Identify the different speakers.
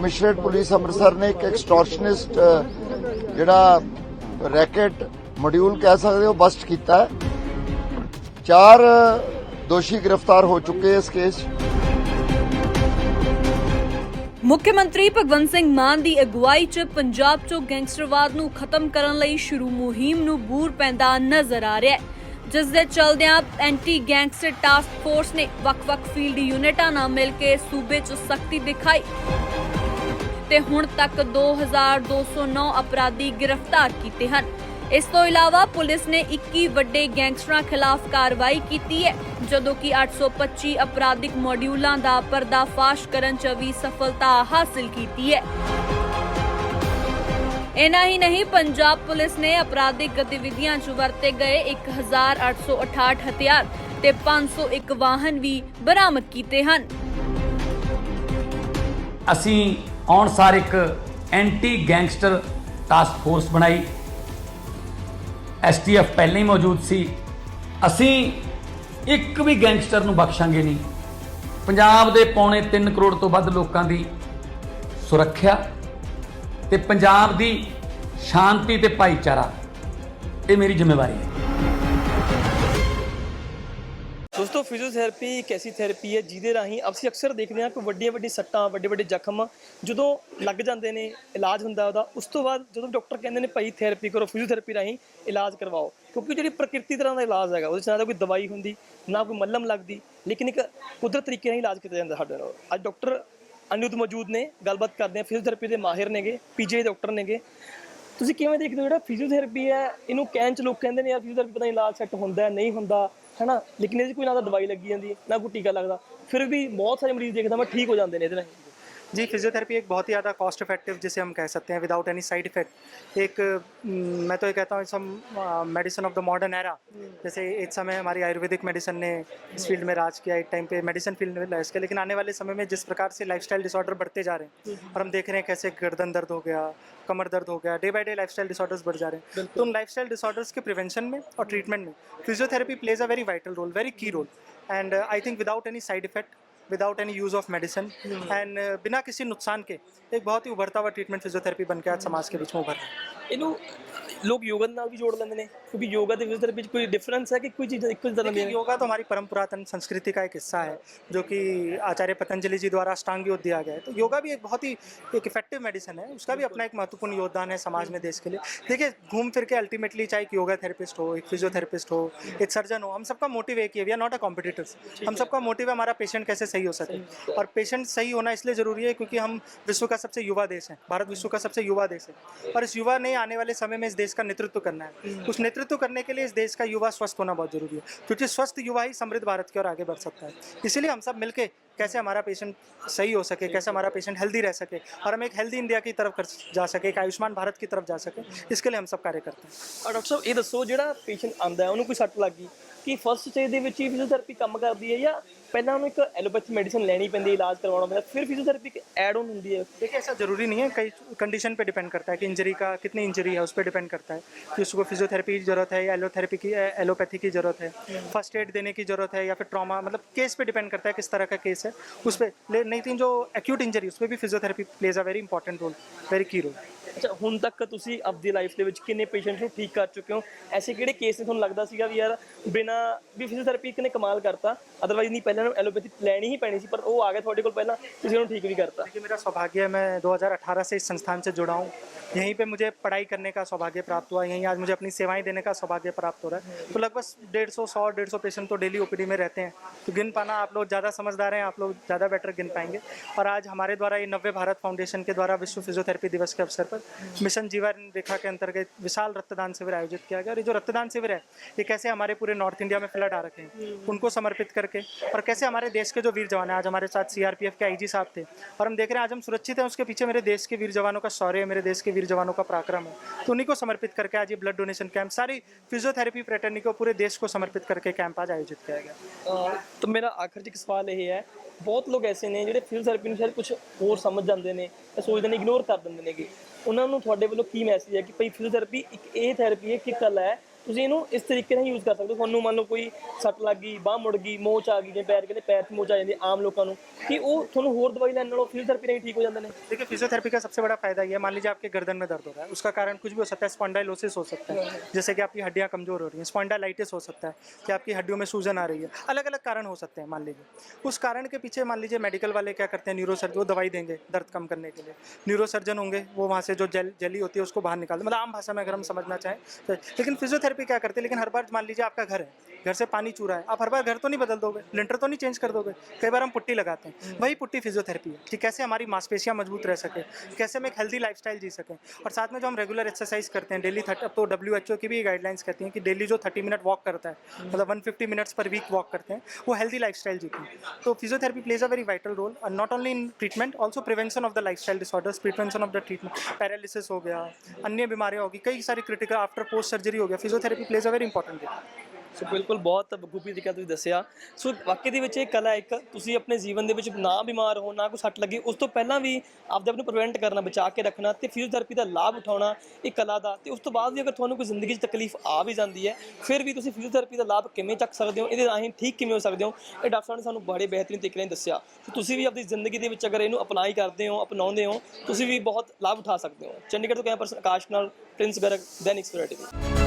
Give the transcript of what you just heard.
Speaker 1: Commissionerate police Amritsar ने एक extortionist जिहड़ा रैकेट मॉड्यूल कह सकते हो बस्ट किया है। 4 दोषी गिरफ्तार हो चुके हैं इस केस।
Speaker 2: ਮੁੱਖਮੰਤਰੀ ਭਗਵੰਤ ਸਿੰਘ ਮਾਨ ਦੀ ਅਗਵਾਈ 'ਚ ਪੰਜਾਬ 'ਚੋਂ ਗੈਂਗਸਟਰਵਾਦ ਨੂੰ ਖਤਮ ਕਰਨ ਲਈ ਸ਼ੁਰੂ ਮੁਹਿੰਮ ਨੂੰ ਬੂਰ ਪੈਂਦਾ ਨਜ਼ਰ ਆ ਰਿਹਾ ਹੈ, ਜਿਸ ਦੇ ਚਲਦਿਆਂ ਐਂਟੀ ਗੈਂਗਸਟਰ ਟਾਸਕ ਫੋਰਸ ਨੇ ਵੱਖ-ਵੱਖ ਫੀਲਡ ਯੂਨਿਟਾਂ ਨਾਲ ਮਿਲ ਕੇ ਸੂਬੇ 'ਚ ਸਖਤੀ ਦਿਖਾਈ ਤੇ ਹੁਣ ਤੱਕ 2209 ਅਪਰਾਧੀ ਗ੍ਰਿਫਤਾਰ ਕੀਤੇ ਹਨ। ਇਸ ਤੋਂ ਇਲਾਵਾ ਪੁਲਿਸ ਨੇ 21 ਵੱਡੇ ਗੈਂਗਸਟਰਾਂ ਖਿਲਾਫ ਕਾਰਵਾਈ ਕੀਤੀ ਹੈ, ਜਦੋਂ ਕਿ 825 ਅਪਰਾਧਿਕ ਮੋਡਿਊਲਾਂ ਦਾ ਪਰਦਾਫਾਸ਼ ਕਰਨ 'ਚ ਵੀ ਸਫਲਤਾ ਹਾਸਲ ਕੀਤੀ ਹੈ। ਇਨਾ ਹੀ ਨਹੀਂ, ਪੰਜਾਬ ਪੁਲਿਸ ਨੇ ਅਪਰਾਧਿਕ ਗਤੀਵਿਧੀਆਂ 'ਚ ਵਰਤੇ ਗਏ 1868 ਹਥਿਆਰ ਤੇ 501 ਵਾਹਨ ਵੀ ਬਰਾਮਦ ਕੀਤੇ ਹਨ।
Speaker 3: ਅਸੀਂ ਆਉਣ ਸਾਰ ਇੱਕ ਐਂਟੀ ਗੈਂਗਸਟਰ ਟਾਸਕ ਫੋਰਸ ਬਣਾਈ। STF ਪਹਿਲਾਂ ਹੀ ਮੌਜੂਦ ਸੀ। ਅਸੀਂ ਇੱਕ ਵੀ ਗੈਂਗਸਟਰ ਨੂੰ ਬਖਸ਼ਾਂਗੇ ਨਹੀਂ। ਪੰਜਾਬ ਦੇ ਪੌਣੇ 3 ਕਰੋੜ ਤੋਂ ਵੱਧ ਲੋਕਾਂ ਦੀ ਸੁਰੱਖਿਆ ਤੇ ਪੰਜਾਬ ਦੀ ਸ਼ਾਂਤੀ ਤੇ ਭਾਈਚਾਰਾ, ਇਹ ਮੇਰੀ ਜ਼ਿੰਮੇਵਾਰੀ ਹੈ।
Speaker 4: ਦੋਸਤੋ, ਫਿਜ਼ੀਓਥੈਰੇਪੀ ਇੱਕ ਐਸੀ ਥੈਰੇਪੀ ਹੈ ਜਿਹਦੇ ਰਾਹੀਂ ਅਸੀਂ ਅਕਸਰ ਦੇਖਦੇ ਹਾਂ ਕਿ ਵੱਡੀਆਂ ਸੱਟਾਂ, ਵੱਡੇ ਜ਼ਖਮ ਜਦੋਂ ਲੱਗ ਜਾਂਦੇ ਨੇ, ਇਲਾਜ ਹੁੰਦਾ ਉਹਦਾ। ਉਸ ਤੋਂ ਬਾਅਦ ਜਦੋਂ ਡਾਕਟਰ ਕਹਿੰਦੇ ਨੇ ਭਾਈ ਥੈਰੇਪੀ ਕਰੋ, ਫਿਜ਼ੀਓਥੈਰੇਪੀ ਰਾਹੀਂ ਇਲਾਜ ਕਰਵਾਓ, ਕਿਉਂਕਿ ਜਿਹੜੀ ਪ੍ਰਕਿਰਤੀ ਤਰ੍ਹਾਂ ਦਾ ਇਲਾਜ ਹੈਗਾ, ਉਹਦੇ 'ਚ ਨਾ ਤਾਂ ਕੋਈ ਦਵਾਈ ਹੁੰਦੀ, ਨਾ ਕੋਈ ਮੱਲਮ ਲੱਗਦੀ, ਲੇਕਿਨ ਇੱਕ ਕੁਦਰਤ ਤਰੀਕੇ ਨਾਲ ਇਲਾਜ ਕੀਤਾ ਜਾਂਦਾ ਸਾਡੇ ਨਾਲ। ਅੱਜ ਡਾਕਟਰ ਅਨੁਦ ਮੌਜੂਦ ਨੇ, ਗੱਲਬਾਤ ਕਰਦੇ ਹਾਂ। ਫਿਜ਼ੀਓਥੈਰੇਪੀ ਦੇ ਮਾਹਿਰ ਨੇਗੇ, PGI ਡਾਕਟਰ ਨੇਗੇ। ਤੁਸੀਂ ਕਿਵੇਂ ਦੇਖਦੇ ਹੋ ਜਿਹੜਾ ਫਿਜ਼ੀਓਥੈਰੇਪੀ ਹੈ, ਇਹਨੂੰ ਕਹਿਣ 'ਚ ਲੋਕ ਕਹਿੰਦੇ ਨੇ ਯਾਰ ਫਿਜ਼ੀਓਥੈਰੇਪੀ ਪਤਾ ਨਹੀਂ ਇਲਾਜ ਸੈੱਟ ਹੁੰਦਾ ਨਹੀਂ ਹੁੰਦਾ, है ना, लेकिन ये कोई ना दवाई लगी जाती ना कोई टीका लगता, फिर भी बहुत सारे मरीज देखता मैं ठीक हो जाते हैं इधर।
Speaker 5: जी, फिजियोथेरेपी एक बहुत ही ज़्यादा कॉस्ट इफेक्टिव जिसे हम कह सकते हैं, विदाउट एनी साइड इफेक्ट। एक मैं तो ये कहता हूँ some medicine of the modern era. जैसे एक समय हमारी आयुर्वेदिक मेडिसिन ने इस फील्ड में राज किया, एक टाइम पे मेडिसिन फील्ड में राज किया, लेकिन आने वाले समय में जिस प्रकार से लाइफस्टाइल डिसऑर्डर बढ़ते जा रहे हैं और हम देख रहे हैं कैसे गर्दन दर्द हो गया, कमर दर्द हो गया, day by day lifestyle disorders बढ़ जा रहे हैं। तो उन लाइफस्टाइल डिसऑर्डर्स के प्रिवेंशन में और ट्रीटमेंट में physiotherapy plays a very vital role, very key role. And I think without any side effect, without any use of medicine and बिना किसी नुकसान के एक बहुत ही उभरता हुआ ट्रीटमेंट फिजियोथेरेपी बन के आज समाज के बीच में उभर रहा है।
Speaker 4: ਇਹਨੂੰ लोग योगा नाल भी जोड़ लेंगे ने, क्योंकि योगा ते फिजियोथेरेपी कोई डिफरेंस है कि कोई चीज़ एक तरह की?
Speaker 5: योगा तो हमारी परम पुरातन संस्कृति का एक हिस्सा है, जो कि आचार्य पतंजलि जी द्वारा अष्टांग योग दिया गया है। तो योगा भी एक बहुत ही एक इफेक्टिव मेडिसिन है, उसका भी अपना एक महत्वपूर्ण योगदान है समाज में, देश के लिए। देखिए, घूम फिर के अल्टीमेटली चाहे एक योगा थेरेपिस्ट हो, एक फिजियोथेरेपिस्ट हो, एक सर्जन हो, हम सबका मोटिव एक ही है, we are not a competitors. हम सबका मोटिव है हमारा पेशेंट कैसे सही हो सके, और पेशेंट सही होना इसलिए ज़रूरी है क्योंकि हम विश्व का सबसे युवा देश है, भारत विश्व का सबसे युवा देश है, और इस युवा ने आने वाले समय में इस देश का नेतृत्व करना है। उस नेतृत्व करने के लिए इस देश का युवा स्वस्थ होना बहुत जरूरी है, क्योंकि स्वस्थ युवा ही समृद्ध भारत की ओर आगे बढ़ सकता है। इसीलिए हम सब मिलके कैसे हमारा पेशेंट सही हो सके, कैसे हमारा पेशेंट हेल्दी रह सके, और हम एक हेल्दी इंडिया की तरफ जा सके, एक आयुष्मान भारत की तरफ जा सके, इसके लिए हम सब कार्य करते हैं।
Speaker 4: और डॉक्टर साहब ये दसो, जो पेशेंट आता है उन्होंने कोई सट लग गई कि फस्ट स्टेज के फिजियोथेरेपी काम करती है, या पहला उन्हें एक एलोपैथी मेडिसिन लेनी पैंती, इलाज करवाना पैंता, फिर फिजियोथेरेपी एड ऑन होती है?
Speaker 5: देखिए, ऐसा ज़रूरी नहीं है, कई कंडीशन पे डिपेंड करता है कि इंजरी का कितनी इंजरी है, उस पर डिपेंड करता है कि उसको फिजियोथेरेपी की ज़रूरत है या एलोपैथी की ज़रूरत है, फर्स्ट एड देने की ज़रूरत है या फिर ट्रॉमा, मतलब केस पे डिपेंड करता है किस तरह का केस है उस पर। नहीं थी जो एक्यूट इंजरी, उस पर भी physiotherapy plays a very important role, very key role.
Speaker 4: अच्छा, ਹੁਣ ਤੱਕ ਤੁਸੀਂ ਆਪਦੀ ਲਾਈਫ ਦੇ ਵਿੱਚ ਕਿੰਨੇ ਪੇਸ਼ੈਂਟ ਨੂੰ ਠੀਕ ਕਰ ਚੁੱਕੇ ਹੋ? ਐਸੇ ਕਿਹੜੇ ਕੇਸ ਨੇ ਤੁਹਾਨੂੰ ਲੱਗਦਾ ਸੀਗਾ ਵੀ ਯਾਰ ਬਿਨਾ ਵੀ ਫਿਜ਼ੀਓਥੈਰੇਪੀ ਇੱਕ ਨੇ ਕਮਾਲ ਕਰਤਾ, ਅਦਰਵਾइज नहीं पहले एलोपैथी लेनी ही पैनी सी, पर वो आ गया थोड़े को पहला, किसी ने ठीक भी करता?
Speaker 5: देखिए, मेरा सौभाग्य है, मैं 2018 से इस संस्थान से जुड़ा हूँ, यहीं पे मुझे पढ़ाई करने का सौभाग्य प्राप्त हुआ, यहीं आज मुझे अपनी सेवाएं देने का सौभाग्य प्राप्त हो रहा है। तो लगभग 150 पेशेंट तो डेली OPD में रहते हैं, तो गिन पाना आप लोग ज़्यादा समझदार हैं, आप लोग ज़्यादा बेटर गिन पाएंगे। और आज हमारे द्वारा ये नव्य भारत फाउंडेशन के द्वारा विश्व फिजियोथेरेपी दिवस के अवसर पर मिशन जीवन रेखा के अंतर्गत विशाल रक्तदान शिविर आयोजित किया गया। और ये जो रक्तदान शिविर है, ये कैसे हमारे पूरे नॉर्थ इंडिया में फ्लड आ रखे हैं उनको समर्पित करके, और कैसे हमारे देश के जो वीर जवान हैं, आज हमारे साथ CRPF के IG साहब थे, और हम देख रहे हैं आज हम सुरक्षित हैं, उसके पीछे मेरे देश के वीर जवानों का शौर्य, मेरे देश के वीर जवानों का पराक्रम है। तो उन्हीं को समर्पित करके आज ये ब्लड डोनेशन कैंप, सारी फिजियोथेरेपी फ्रेटर्निटी को पूरे देश को समर्पित करके कैंप आज आयोजित किया गया।
Speaker 4: तो मेरा आखिर एक सवाल ये है, बहुत लोग ऐसे ने जो फिजियोथेरेपी ਨੂੰ शायद कुछ होर समझ जाते हैं, सोचते इग्नोर कर देंगे ने, उन्होंने ਤੁਹਾਡੇ ਵੱਲੋਂ ਕੀ ਮੈਸੇਜ है कि भाई फिजियोथेरेपी एक ये थेरेपी है कि कल है ਤੁਸੀਂ ਇਹਨੂੰ ਇਸ ਤਰੀਕੇ ਨਾਲ ਯੂਜ਼ ਕਰ ਸਕਦੇ ਹੋ। ਤੁਹਾਨੂੰ ਮੰਨ ਲਓ ਕੋਈ ਸੱਟ ਲੱਗ ਗਈ, ਬਾਂਹ ਮੁੜ ਗਈ, ਮੋਚ ਆ ਗਈ, ਜਿਵੇਂ ਪੈਰ ਕਹਿੰਦੇ ਪੈਰ 'ਚ ਮੋਚ ਆ ਜਾਂਦੀ ਆਮ ਲੋਕਾਂ ਨੂੰ, ਕਿ ਉਹ ਤੁਹਾਨੂੰ ਹੋਰ ਦਵਾਈ ਲੈਣ ਨਾਲੋਂ ਫਿਜ਼ੀਓਥੈਰੇਪੀ ਨਾਲ ਹੀ ਠੀਕ ਹੋ ਜਾਂਦੇ ਨੇ।
Speaker 5: देखिए फिजियोथेरेपी का सबसे बड़ा फायदा ये है, मान लीजिए आपके गर्दन में दर्द हो रहा है, उसका कारण कुछ भी हो सकता है। स्पॉन्डाइलोसिस हो सकता है, जैसे कि आपकी हड्डियां कमजोर हो रही हैं, स्पॉन्डाइलाइटिस हो सकता है कि आपकी हड्डियों में सूजन आ रही है, अलग अलग कारण हो सकते हैं। मान लीजिए उस कारण के पीछे मान लीजिए मेडिकल वाले क्या करते हैं, न्यूरोसर्जन वो दवाई देंगे दर्द कम करने के लिए, न्यूरोसर्जन होंगे वो वहाँ से जो जेली होती है उसको बाहर निकालते, मतलब आम भाषा में अगर हम समझना चाहें तो। लेकिन फिजियोथेरेपी क्या करते हैं, लेकिन हर बार मान लीजिए आपका घर है, घर से पानी चू रहा है, आप हर बार घर तो नहीं बदल दोगे, लिंटर तो नहीं चेंज कर दोगे, कई बार हम पुट्टी लगाते हैं, वही पुट्टी फिजियोथेरेपी है कि कैसे हमारी मांसपेशियां मजबूत रह सके, कैसे हम एक हेल्दी लाइफस्टाइल जी सकें। और साथ में जो हम रेगुलर एक्सरसाइज करते हैं डेली, अब तो WHO की भी गाइडलाइंस कहती हैं कि डेली जो 30 मिनट वॉक करता है, मतलब 150 मिनट्स पर वीक वॉक करते हैं, वो हेल्दी लाइफस्टाइल जीते हैं। तो physiotherapy plays a very vital role, और not only in treatment, also prevention of the lifestyle disorders, prevention of the treatment, paralysis हो गया, अन्य बीमारियां होगी, कई सारी क्रिटिकल आफ्टर पोस्ट सर्जरी हो गया, physiotherapy plays a very important role.
Speaker 4: So ਬਿਲਕੁਲ ਬਹੁਤ ਬਖੂਬੀ ਤਰੀਕੇ ਤੁਸੀਂ ਦੱਸਿਆ। ਸੋ ਵਾਕਈ ਦੇ ਵਿੱਚ ਇਹ ਕਲਾ ਇੱਕ ਤੁਸੀਂ ਆਪਣੇ ਜੀਵਨ ਦੇ ਵਿੱਚ ਨਾ ਬਿਮਾਰ ਹੋ, ਨਾ ਕੋਈ ਸੱਟ ਲੱਗੇ, ਉਸ ਤੋਂ ਪਹਿਲਾਂ ਵੀ ਆਪਦੇ ਆਪ ਨੂੰ ਪ੍ਰੀਵੈਂਟ ਕਰਨਾ, ਬਚਾ ਕੇ ਰੱਖਣਾ ਤੇ ਫਿਜ਼ੀਓਥੈਰੇਪੀ ਦਾ ਲਾਭ ਉਠਾਉਣਾ ਇਹ ਕਲਾ ਦਾ। ਤੇ ਉਸ ਤੋਂ ਬਾਅਦ ਵੀ ਅਗਰ ਤੁਹਾਨੂੰ ਕੋਈ ਜ਼ਿੰਦਗੀ 'ਚ ਤਕਲੀਫ ਆ ਵੀ ਜਾਂਦੀ ਹੈ, ਫਿਰ ਵੀ ਤੁਸੀਂ ਫਿਜ਼ੀਓਥੈਰੇਪੀ ਦਾ ਲਾਭ ਕਿਵੇਂ ਚੱਕ ਸਕਦੇ ਹੋ, ਇਹਦੇ ਰਾਹੀਂ ਠੀਕ ਕਿਵੇਂ ਹੋ ਸਕਦੇ ਹੋ, ਇਹ ਡਾਕਟਰ ਸਾਹਿਬ ਨੇ ਸਾਨੂੰ ਬੜੇ ਬਿਹਤਰੀਨ ਤਰੀਕੇ ਨਾਲ ਦੱਸਿਆ। ਸੋ ਤੁਸੀਂ ਵੀ ਆਪਣੀ ਜ਼ਿੰਦਗੀ ਦੇ ਵਿੱਚ ਅਗਰ ਇਹਨੂੰ ਅਪਲਾਈ ਕਰਦੇ ਹੋ, ਅਪਣਾਉਂਦੇ ਹੋ, ਤੁਸੀਂ ਵੀ ਬਹੁਤ ਲਾਭ ਉਠਾ ਸਕਦੇ ਹੋ। ਚੰਡੀਗੜ੍ਹ ਤੋਂ ਕੈਂਪਸ ਆਕਾਸ਼ ਨਾਲ ਪ੍ਰਿੰਸ ਗਰਗ, ਦੈਨਿਕ ਸਵੇਰਾ ਟੀਵੀ।